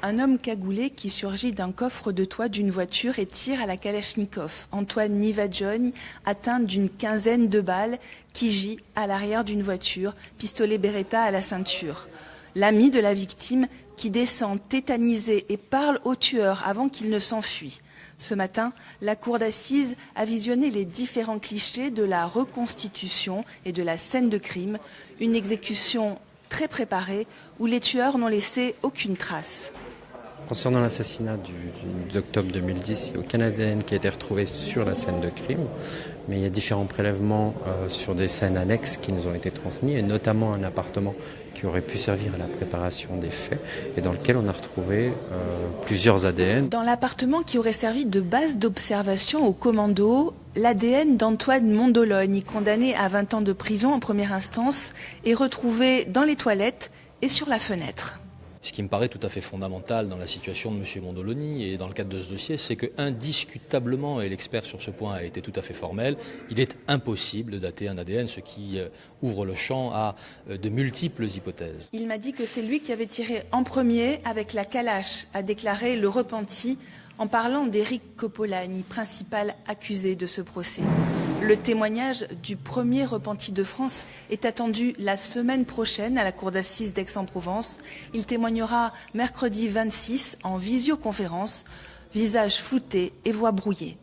Un homme cagoulé qui surgit d'un coffre de toit d'une voiture et tire à la Kalachnikov. Antoine Nivadjoni, atteint d'une quinzaine de balles, qui gît à l'arrière d'une voiture, pistolet Beretta à la ceinture. L'ami de la victime qui descend tétanisé et parle au tueur avant qu'il ne s'enfuit. Ce matin, la cour d'assises a visionné les différents clichés de la reconstitution et de la scène de crime, une exécution très préparée où les tueurs n'ont laissé aucune trace. Concernant l'assassinat d'octobre 2010, il n'y a aucun ADN qui a été retrouvé sur la scène de crime, mais il y a différents prélèvements sur des scènes annexes qui nous ont été transmis, et notamment un appartement qui aurait pu servir à la préparation des faits, et dans lequel on a retrouvé plusieurs ADN. Dans l'appartement qui aurait servi de base d'observation au commando, l'ADN d'Antoine Mondologne, condamné à 20 ans de prison en première instance, est retrouvé dans les toilettes et sur la fenêtre. Ce qui me paraît tout à fait fondamental dans la situation de M. Mondoloni et dans le cadre de ce dossier, c'est que indiscutablement, et l'expert sur ce point a été tout à fait formel, il est impossible de dater un ADN, ce qui ouvre le champ à de multiples hypothèses. Il m'a dit que c'est lui qui avait tiré en premier avec la calache, a déclaré le repenti en parlant d'Éric Coppolani, principal accusé de ce procès. Le témoignage du premier repenti de France est attendu la semaine prochaine à la cour d'assises d'Aix-en-Provence. Il témoignera mercredi 26 en visioconférence, visage flouté et voix brouillée.